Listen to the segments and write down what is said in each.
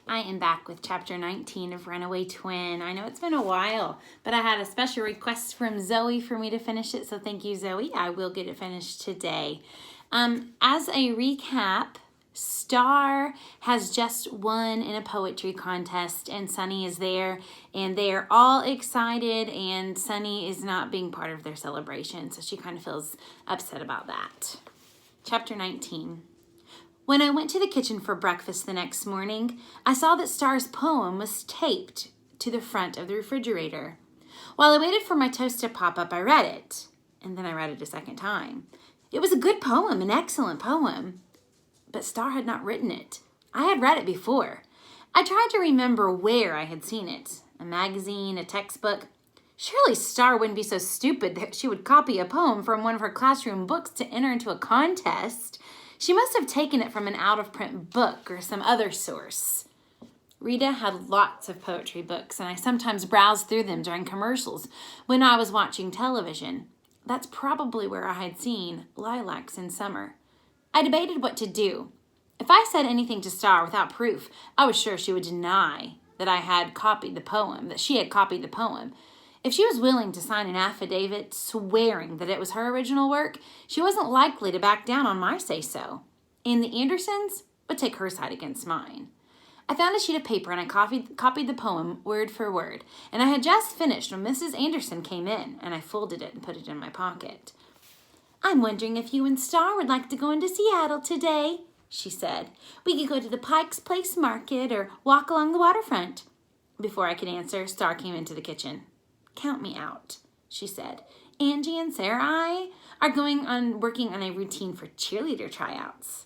I am back with chapter 19 of Runaway Twin. I know it's been a while, but I had a special request from Zoe for me to finish it, so thank you, Zoe. I will get it finished today. As a recap, Star has just won in a poetry contest, and Sunny is there, and they are all excited, and Sunny is not being part of their celebration, so she kind of feels upset about that. Chapter 19. When I went to the kitchen for breakfast the next morning, I saw that Star's poem was taped to the front of the refrigerator. While I waited for my toast to pop up, I read it, and then I read it a second time. It was a good poem, an excellent poem, but Star had not written it. I had read it before. I tried to remember where I had seen it. A magazine, a textbook. Surely Star wouldn't be so stupid that she would copy a poem from one of her classroom books to enter into a contest. She must have taken it from an out-of-print book or some other source. Rita had lots of poetry books, and I sometimes browsed through them during commercials when I was watching television. That's probably where I had seen Lilacs in Summer. I debated what to do. If I said anything to Star without proof, I was sure she would deny that I had copied the poem, that she had copied the poem. If she was willing to sign an affidavit swearing that it was her original work, she wasn't likely to back down on my say-so. And the Andersons would take her side against mine. I found a sheet of paper and I copied the poem word for word. And I had just finished when Mrs. Anderson came in, and I folded it and put it in my pocket. "I'm wondering if you and Star would like to go into Seattle today," she said. "We could go to the Pike's Place Market or walk along the waterfront." Before I could answer, Star came into the kitchen. "Count me out," she said. "Angie and Sarah are working on a routine for cheerleader tryouts."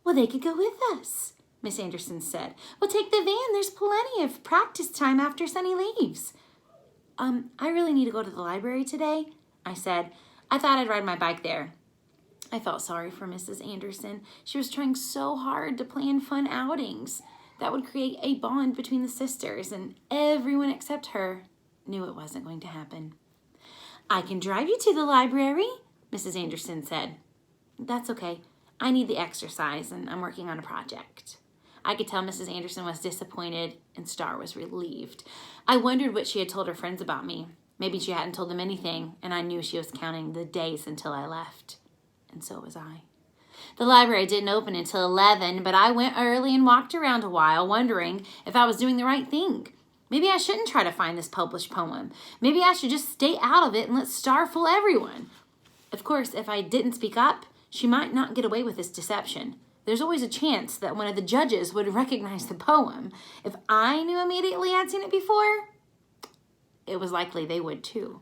"Well, they could go with us," Miss Anderson said. "We'll take the van. There's plenty of practice time after Sunny leaves." I really need to go to the library today," I said. I thought I'd ride my bike there. I felt sorry for Mrs. Anderson. She was trying so hard to plan fun outings that would create a bond between the sisters, and everyone except her knew it wasn't going to happen. "I can drive you to the library," Mrs. Anderson said. "That's okay. I need the exercise, and I'm working on a project." I could tell Mrs. Anderson was disappointed, and Star was relieved. I wondered what she had told her friends about me. Maybe she hadn't told them anything, and I knew she was counting the days until I left. And so was I. The library didn't open until 11, but I went early and walked around a while, wondering if I was doing the right thing. Maybe I shouldn't try to find this published poem. Maybe I should just stay out of it and let Star fool everyone. Of course, if I didn't speak up, she might not get away with this deception. There's always a chance that one of the judges would recognize the poem. If I knew immediately I'd seen it before, it was likely they would too.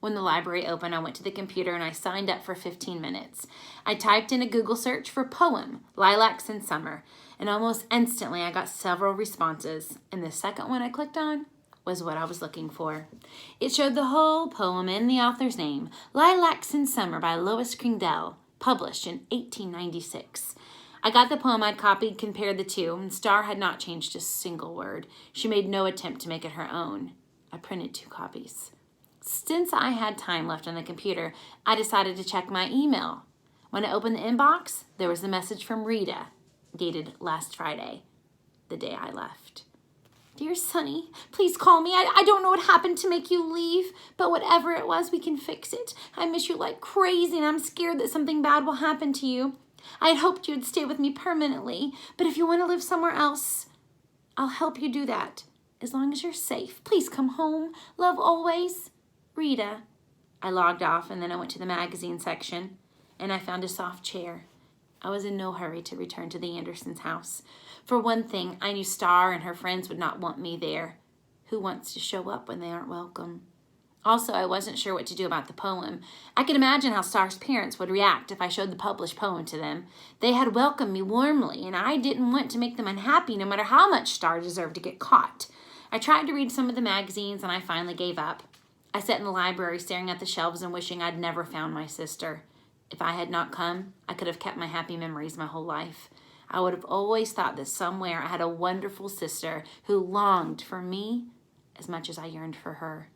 When the library opened, I went to the computer and I signed up for 15 minutes. I typed in a Google search for poem, Lilacs in Summer, and almost instantly I got several responses, and the second one I clicked on was what I was looking for. It showed the whole poem and the author's name, Lilacs in Summer by Lois Kringell, published in 1896. I got the poem I'd copied, compared the two, and Star had not changed a single word. She made no attempt to make it her own. I printed 2 copies. Since I had time left on the computer, I decided to check my email. When I opened the inbox, there was a message from Rita, dated last Friday, the day I left. "Dear Sunny, please call me. I don't know what happened to make you leave, but whatever it was, we can fix it. I miss you like crazy, and I'm scared that something bad will happen to you. I had hoped you'd stay with me permanently, but if you want to live somewhere else, I'll help you do that. As long as you're safe, please come home. Love always, Rita." I logged off, and then I went to the magazine section, and I found a soft chair. I was in no hurry to return to the Andersons' house. For one thing, I knew Star and her friends would not want me there. Who wants to show up when they aren't welcome? Also, I wasn't sure what to do about the poem. I could imagine how Star's parents would react if I showed the published poem to them. They had welcomed me warmly, and I didn't want to make them unhappy no matter how much Star deserved to get caught. I tried to read some of the magazines, and I finally gave up. I sat in the library staring at the shelves and wishing I'd never found my sister. If I had not come, I could have kept my happy memories my whole life. I would have always thought that somewhere I had a wonderful sister who longed for me as much as I yearned for her.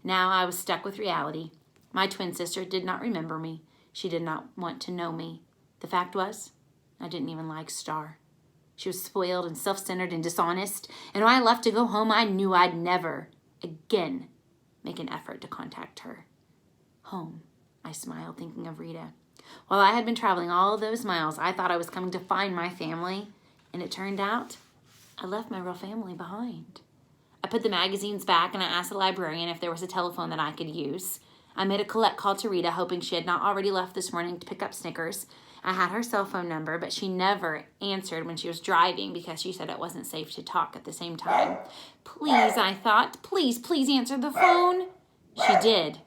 Now I was stuck with reality. My twin sister did not remember me. She did not want to know me. The fact was, I didn't even like Star. She was spoiled and self-centered and dishonest, and when I left to go home, I knew I'd never again make an effort to contact her. Home, I smiled, thinking of Rita. While I had been traveling all those miles, I thought I was coming to find my family, and it turned out I left my real family behind. I put the magazines back, and I asked the librarian if there was a telephone that I could use. I made a collect call to Rita, hoping she had not already left this morning to pick up Snickers. I had her cell phone number, but she never answered when she was driving because she said it wasn't safe to talk at the same time. Please, I thought, please answer the phone. She did.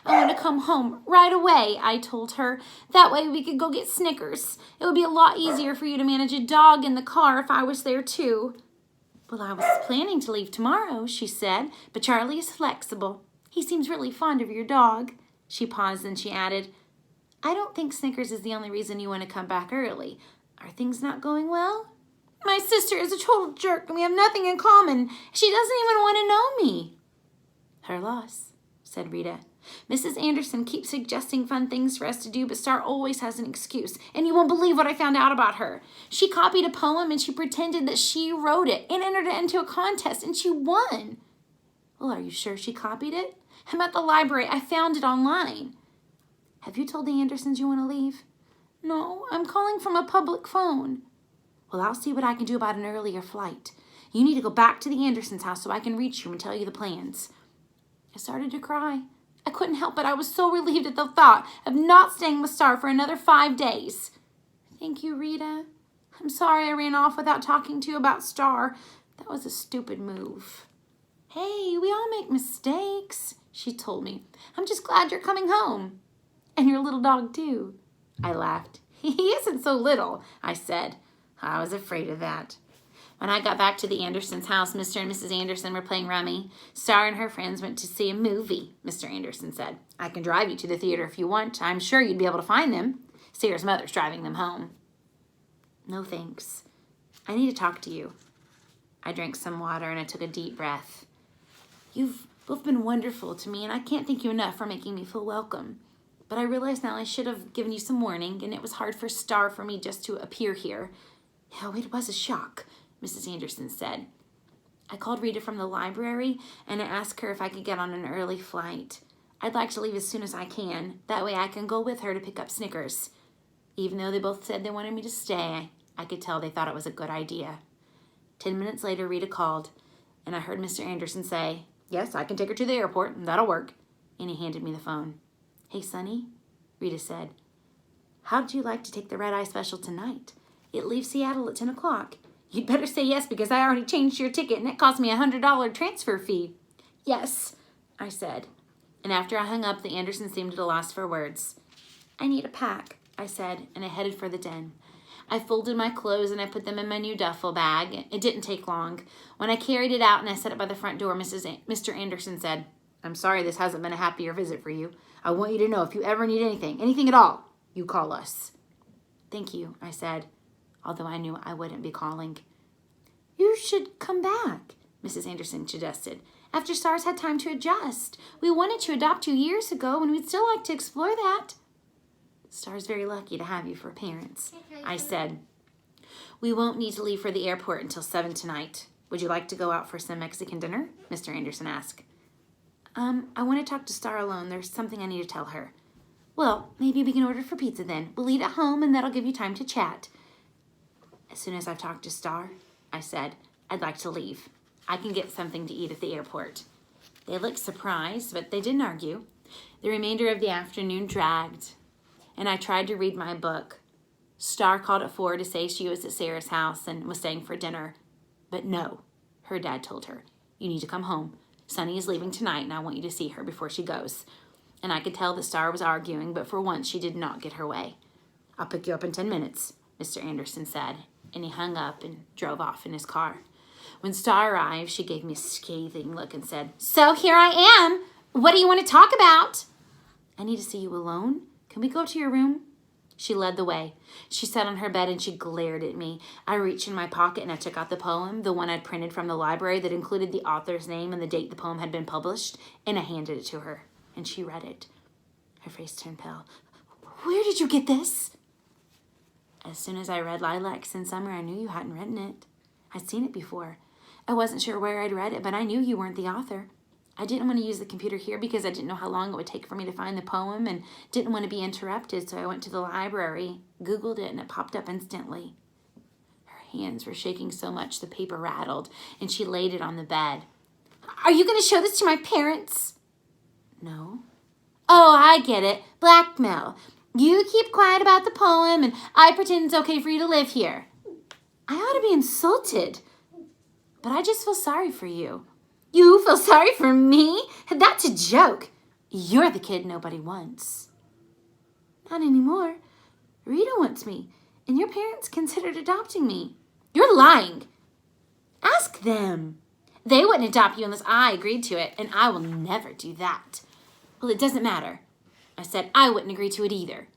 I want to come home right away, I told her. That way we could go get Snickers. It would be a lot easier for you to manage a dog in the car if I was there too. Well, I was planning to leave tomorrow, she said, but Charlie is flexible. He seems really fond of your dog. She paused and she added, I don't think Snickers is the only reason you want to come back early. Are things not going well? My sister is a total jerk and we have nothing in common. She doesn't even want to know me. Her loss, said Rita. Mrs. Anderson keeps suggesting fun things for us to do, but Star always has an excuse, and you won't believe what I found out about her. She copied a poem and she pretended that she wrote it and entered it into a contest, and she won. Well, are you sure she copied it? I'm at the library. I found it online. Have you told the Andersons you want to leave? No, I'm calling from a public phone. Well, I'll see what I can do about an earlier flight. You need to go back to the Andersons' house so I can reach you and tell you the plans. I started to cry. I couldn't help it. I was so relieved at the thought of not staying with Star for another 5 days. Thank you, Rita. I'm sorry I ran off without talking to you about Star. That was a stupid move. Hey, we all make mistakes, she told me. I'm just glad you're coming home. And your little dog, too. I laughed. He isn't so little, I said. I was afraid of that. When I got back to the Andersons' house, Mr. and Mrs. Anderson were playing rummy. Star and her friends went to see a movie, Mr. Anderson said. I can drive you to the theater if you want. I'm sure you'd be able to find them. Sarah's mother's driving them home. No, thanks. I need to talk to you. I drank some water and I took a deep breath. You've both been wonderful to me, and I can't thank you enough for making me feel welcome. But I realize now I should have given you some warning, and it was hard for Star for me just to appear here. Oh, it was a shock, Mrs. Anderson said. I called Rita from the library, and I asked her if I could get on an early flight. I'd like to leave as soon as I can. That way I can go with her to pick up Snickers. Even though they both said they wanted me to stay, I could tell they thought it was a good idea. 10 minutes later, Rita called, and I heard Mr. Anderson say, Yes, I can take her to the airport. That'll work. And he handed me the phone. Hey, Sonny, Rita said. How'd you like to take the red-eye special tonight? It leaves Seattle at 10 o'clock. You'd better say yes because I already changed your ticket and it cost me a $100 transfer fee. Yes, I said. And after I hung up, the Andersons seemed at a loss for words. I need a pack, I said, and I headed for the den. I folded my clothes and I put them in my new duffel bag. It didn't take long. When I carried it out and I set it by the front door, Mr. Anderson said, I'm sorry this hasn't been a happier visit for you. I want you to know if you ever need anything at all, you call us. Thank you, I said, although I knew I wouldn't be calling. You should come back, Mrs. Anderson suggested, after Star's had time to adjust. We wanted to adopt you years ago, and we'd still like to explore that. Star's very lucky to have you for parents, I said. We won't need to leave for the airport until 7 tonight. Would you like to go out for some Mexican dinner? Mr. Anderson asked. I want to talk to Star alone. There's something I need to tell her. Well, maybe we can order for pizza then. We'll eat at home, and that'll give you time to chat. As soon as I've talked to Star, I said, I'd like to leave. I can get something to eat at the airport. They looked surprised, but they didn't argue. The remainder of the afternoon dragged, and I tried to read my book. Star called at 4 to say she was at Sarah's house and was staying for dinner. But no, her dad told her, you need to come home. Sonny is leaving tonight, and I want you to see her before she goes. And I could tell that Star was arguing, but for once she did not get her way. I'll pick you up in 10 minutes, Mr. Anderson said, and he hung up and drove off in his car. When Star arrived, she gave me a scathing look and said, So here I am. What do you want to talk about? I need to see you alone. Can we go to your room? She led the way. She sat on her bed and she glared at me. I reached in my pocket and I took out the poem, the one I'd printed from the library that included the author's name and the date the poem had been published, and I handed it to her, and she read it. Her face turned pale. Where did you get this? As soon as I read Lilacs in Summer, I knew you hadn't written it. I'd seen it before. I wasn't sure where I'd read it, but I knew you weren't the author. I didn't want to use the computer here because I didn't know how long it would take for me to find the poem and didn't want to be interrupted, so I went to the library, Googled it, and it popped up instantly. Her hands were shaking so much the paper rattled, and she laid it on the bed. Are you going to show this to my parents? No. Oh, I get it. Blackmail. You keep quiet about the poem, and I pretend it's okay for you to live here. I ought to be insulted, but I just feel sorry for you. You feel sorry for me? That's a joke. You're the kid nobody wants. Not anymore. Rita wants me, and your parents considered adopting me. You're lying. Ask them. They wouldn't adopt you unless I agreed to it, and I will never do that. Well, it doesn't matter. I said I wouldn't agree to it either.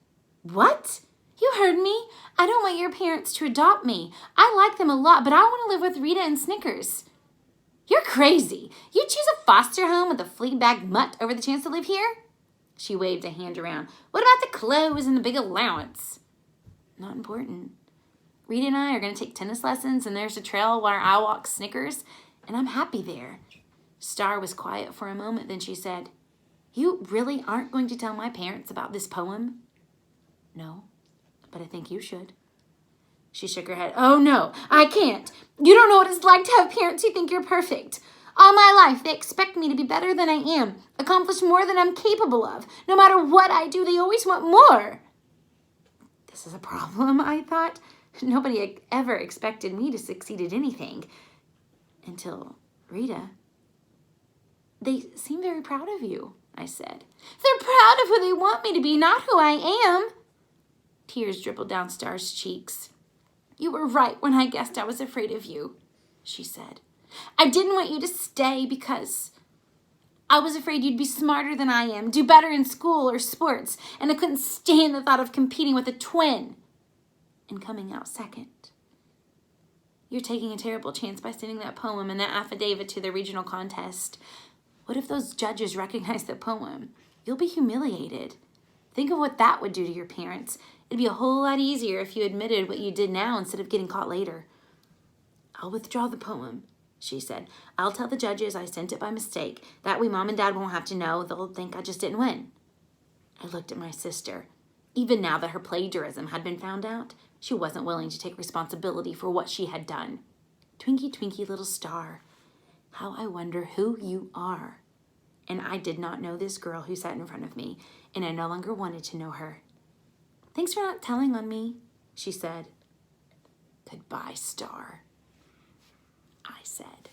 What? You heard me. I don't want your parents to adopt me. I like them a lot, but I want to live with Rita and Snickers. You're crazy. You choose a foster home with a flea bag mutt over the chance to live here? She waved a hand around. What about the clothes and the big allowance? Not important. Rita and I are going to take tennis lessons, and there's a trail where I walk Snickers, and I'm happy there. Star was quiet for a moment, then she said, You really aren't going to tell my parents about this poem? No, but I think you should. She shook her head. Oh, no, I can't. You don't know what it's like to have parents who think you're perfect. All my life, they expect me to be better than I am, accomplish more than I'm capable of. No matter what I do, they always want more. This is a problem, I thought. Nobody ever expected me to succeed at anything. Until Rita. They seem very proud of you, I said. They're proud of who they want me to be, not who I am. Tears dribbled down Star's cheeks. You were right when I guessed I was afraid of you, she said. I didn't want you to stay because I was afraid you'd be smarter than I am, do better in school or sports, and I couldn't stand the thought of competing with a twin and coming out second. You're taking a terrible chance by sending that poem and that affidavit to the regional contest. What if those judges recognize the poem? You'll be humiliated. Think of what that would do to your parents. It'd be a whole lot easier if you admitted what you did now instead of getting caught later. I'll withdraw the poem, she said. I'll tell the judges I sent it by mistake. That way Mom and Dad won't have to know. They'll think I just didn't win. I looked at my sister. Even now that her plagiarism had been found out, she wasn't willing to take responsibility for what she had done. Twinkie, twinkie, little star, how I wonder who you are. And I did not know this girl who sat in front of me, and I no longer wanted to know her. Thanks for not telling on me, she said. Goodbye, Star, I said.